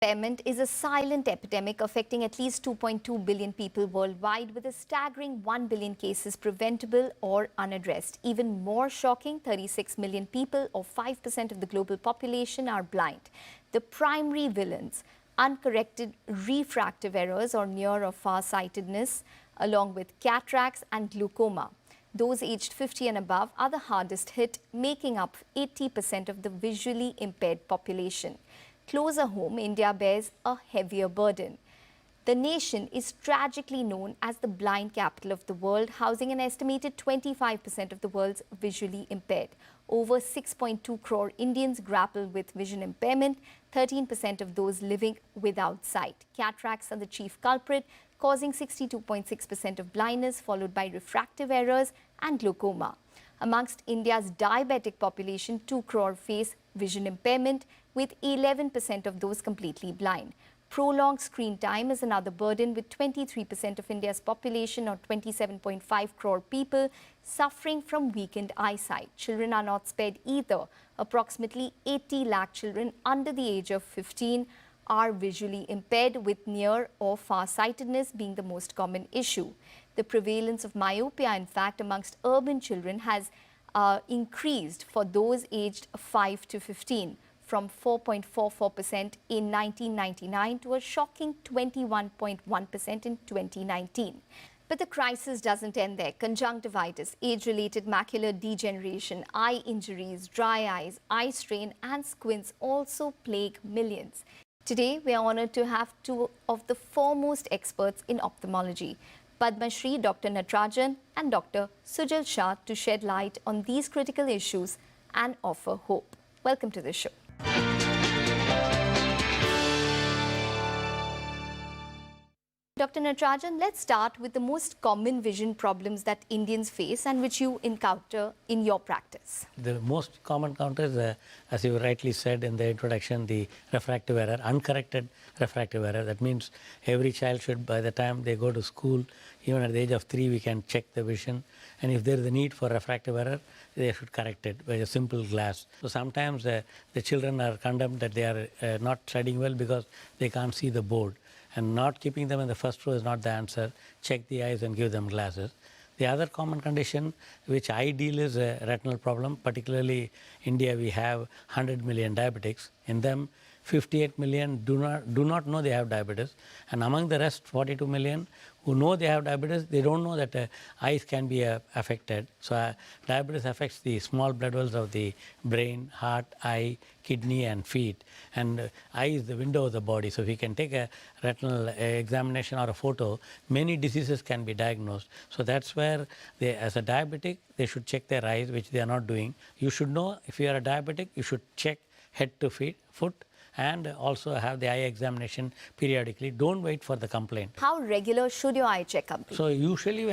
Impairment is a silent epidemic affecting at least 2.2 billion people worldwide, with a staggering 1 billion cases preventable or unaddressed. Even more shocking, 36 million people, or 5% of the global population, are blind. The primary villains: uncorrected refractive errors or near or far-sightedness, along with cataracts and glaucoma. Those aged 50 and above are the hardest hit, making up 80% of the visually impaired population. Closer home, India bears a heavier burden. The nation is tragically known as the blind capital of the world, housing an estimated 25% of the world's visually impaired. Over 6.2 crore Indians grapple with vision impairment, 13% of those living without sight. Cataracts are the chief culprit, causing 62.6% of blindness, followed by refractive errors and glaucoma. Amongst India's diabetic population, 2 crore face vision impairment, with 11% of those completely blind. Prolonged screen time is another burden, with 23% of India's population, or 27.5 crore people, suffering from weakened eyesight. Children are not spared either. Approximately 80 lakh children under the age of 15 are visually impaired, with near or far-sightedness being the most common issue. The prevalence of myopia, in fact, amongst urban children has increased for those aged 5 to 15, from 4.44% in 1999 to a shocking 21.1% in 2019. But the crisis doesn't end there. Conjunctivitis, age-related macular degeneration, eye injuries, dry eyes, eye strain and squints also plague millions. Today, we are honoured to have two of the foremost experts in ophthalmology, Padma Shri Dr. Natrajan and Dr. Sujal Shah, to shed light on these critical issues and offer hope. Welcome to the show. Dr. Natrajan, let's start with the most common vision problems that Indians face and which you encounter in your practice. The most common encounter is, as you rightly said in the introduction, the refractive error, uncorrected refractive error. That means every child should, by the time they go to school, even at the age of 3, we can check the vision. And if there is a need for refractive error, they should correct it by a simple glass. So sometimes the children are condemned that they are not studying well because they can't see the board. And not keeping them in the first row is not the answer. Check the eyes and give them glasses. The other common condition which I deal is a retinal problem. Particularly India, we have 100 million diabetics. In them, 58 million do not know they have diabetes, and among the rest 42 million who know they have diabetes, they don't know that eyes can be affected. So diabetes affects the small blood vessels of the brain, heart, eye, kidney and feet, and eye is the window of the body. So if you can take a retinal examination or a photo, many diseases can be diagnosed. So that's where they, as a diabetic, they should check their eyes, which they are not doing. You should know, if you are a diabetic, you should check head to foot, and also have the eye examination periodically. Don't wait for the complaint. How regular should your eye checkup be? So usually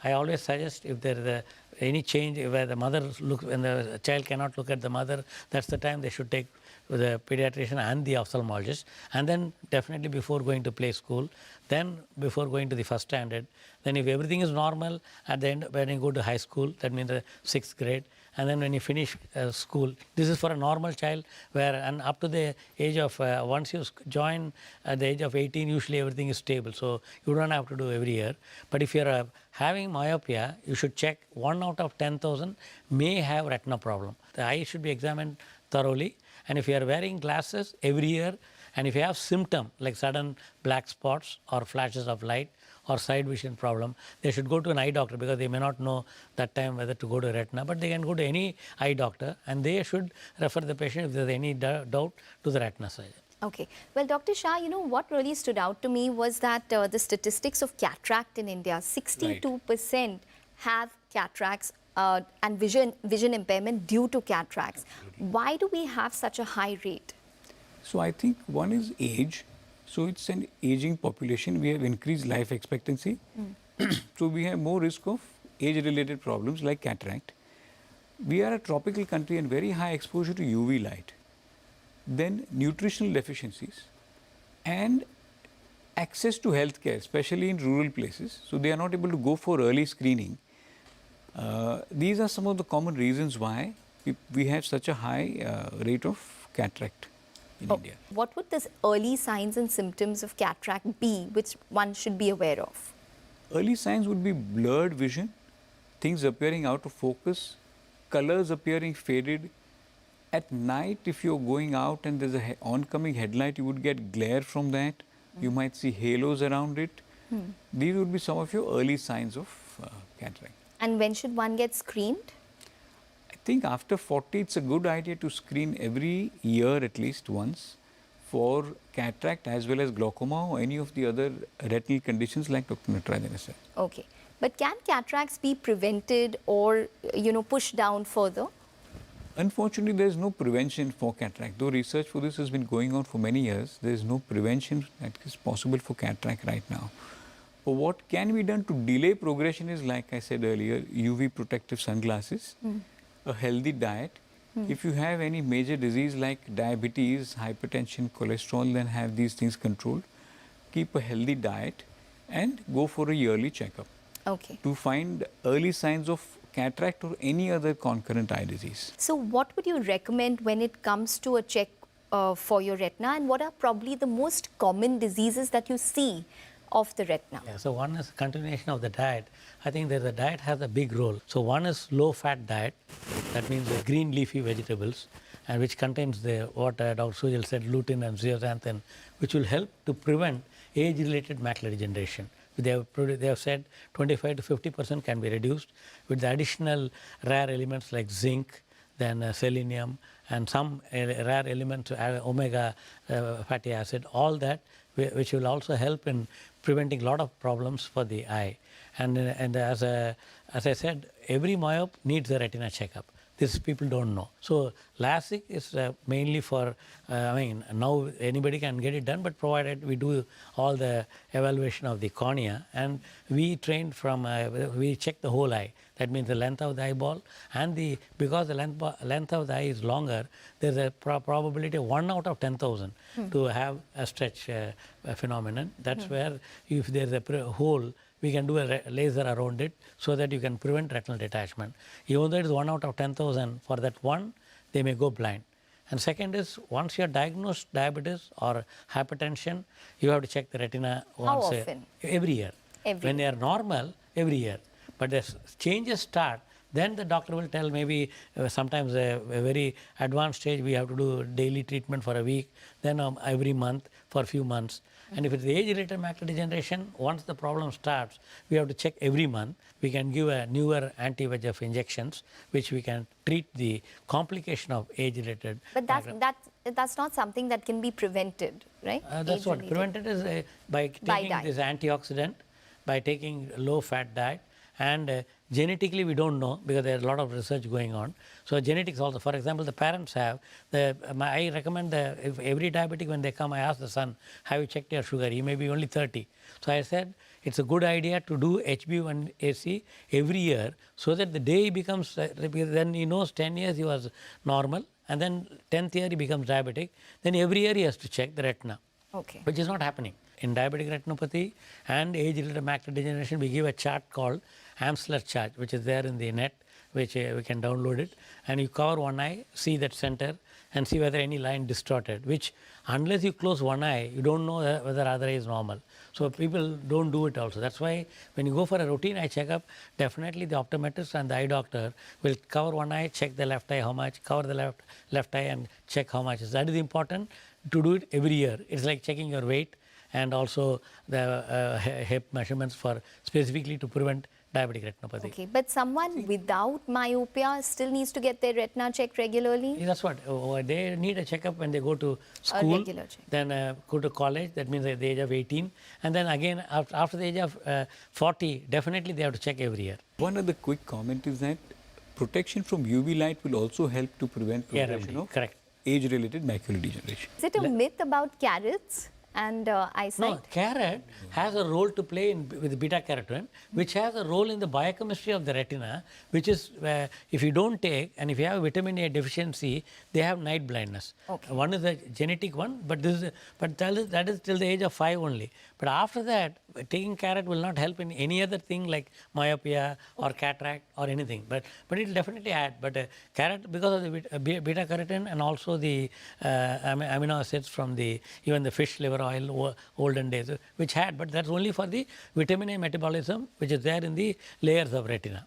I always suggest, if there is any change where the mother when the child cannot look at the mother, that's the time they should take the pediatrician and the ophthalmologist. And then definitely before going to play school, then before going to the first standard, then if everything is normal, at the end when you go to high school, that means the 6th grade, and then when you finish school, this is for a normal child, where and up to the age of, once you join at the age of 18, usually everything is stable. So you don't have to do every year. But if you're having myopia, you should check. 1 out of 10,000 may have retina problem. The eye should be examined thoroughly. And if you are wearing glasses every year, and if you have symptom like sudden black spots or flashes of light or side vision problem, they should go to an eye doctor, because they may not know that time whether to go to retina, but they can go to any eye doctor and they should refer the patient if there is any doubt to the retina surgeon. Okay. Well, Dr. Shah, you know, what really stood out to me was that the statistics of cataract in India, 62% have cataracts and vision impairment due to cataracts. Why do we have such a high rate? So I think one is age. So it's an aging population. We have increased life expectancy. So we have more risk of age-related problems like cataract. We are a tropical country and very high exposure to UV light. Then nutritional deficiencies and access to healthcare, especially in rural places. So they are not able to go for early screening. These are some of the common reasons why we have such a high rate of cataract. in India. What would the early signs and symptoms of cataract be, which one should be aware of? Early signs would be blurred vision, things appearing out of focus, colors appearing faded. At night, if you're going out and there's a oncoming headlight, you would get glare from that. You might see halos around it. These would be some of your early signs of cataract. And when should one get screened? I think after 40, it's a good idea to screen every year at least once for cataract as well as glaucoma or any of the other retinal conditions like Dr. Natrajan said. Okay. But can cataracts be prevented or, pushed down further? Unfortunately, there is no prevention for cataract. Though research for this has been going on for many years, there is no prevention that is possible for cataract right now. But what can be done to delay progression is, like I said earlier, UV protective sunglasses, a healthy diet. If you have any major disease like diabetes, hypertension, cholesterol, then have these things controlled. Keep a healthy diet and go for a yearly checkup Okay. to find early signs of cataract or any other concurrent eye disease. So what would you recommend when it comes to a check for your retina, and what are probably the most common diseases that you see of the retina? Yeah, so one is continuation of the diet. I think that the diet has a big role. So one is low-fat diet. That means the green leafy vegetables, and which contains what Dr. Sujal said, lutein and zeaxanthin, which will help to prevent age-related macular degeneration. They have said 25 to 50% can be reduced with the additional rare elements like zinc, then selenium, and some rare elements, omega fatty acid, all that, which will also help in preventing a lot of problems for the eye. And as I said, every myope needs a retina checkup. This people don't know. So LASIK is mainly for, now anybody can get it done, but provided we do all the evaluation of the cornea, and we train from, we check the whole eye. That means the length of the eyeball, and because the length of the eye is longer, there's a probability of 1 out of 10,000 to have a stretch phenomenon. That's where if there's a hole, we can do a laser around it so that you can prevent retinal detachment. Even though it is 1 out of 10,000, for that one, they may go blind. And second is, once you are diagnosed diabetes or hypertension, you have to check the retina once. How often? Every year. When they are normal, every year. But the changes start, then the doctor will tell maybe sometimes a very advanced stage, we have to do daily treatment for a week, then every month for a few months. And if it's age-related macular degeneration, once the problem starts, we have to check every month. We can give a newer anti-VEGF injections, which we can treat the complication of age-related. But that's not something that can be prevented, right? That's what prevented is by taking this antioxidant, by taking low-fat diet, and genetically we don't know because there is a lot of research going on. So genetics also, for example, the parents have, I recommend if every diabetic when they come, I ask the son, have you checked your sugar? He may be only 30. So I said, it's a good idea to do HbA1c every year so that the day he becomes, then he knows 10 years he was normal, and then 10th year he becomes diabetic. Then every year he has to check the retina, which is not happening. In diabetic retinopathy and age-related macular degeneration, we give a chart called Amsler chart, which is there in the net, which we can download it. And you cover one eye, see that center, and see whether any line distorted, which unless you close one eye, you don't know whether other eye is normal. So people don't do it also. That's why when you go for a routine eye checkup, definitely the optometrist and the eye doctor will cover one eye, check the left eye how much, cover the left eye and check how much. That is important to do it every year. It's like checking your weight and also the hip measurements for specifically to prevent diabetic retinopathy. Okay, but someone without myopia still needs to get their retina checked regularly? That's what, they need a checkup when they go to school, a regular check. Then go to college, that means at the age of 18, and then again after the age of 40, definitely they have to check every year. One other quick comment is that protection from UV light will also help to prevent progression of age-related macular degeneration. Is it a myth about carrots? and eyesight? No, carrot has a role to play with beta carotene, which has a role in the biochemistry of the retina, which is if you don't take and if you have vitamin A deficiency, they have night blindness. Okay. One is a genetic one, but that is till the age of 5 only. But after that, taking carrot will not help in any other thing like myopia or cataract or anything. But it will definitely add. But carrot, because of the beta carotene and also the amino acids from even the fish liver oil olden days, which had, but that's only for the vitamin A metabolism, which is there in the layers of retina.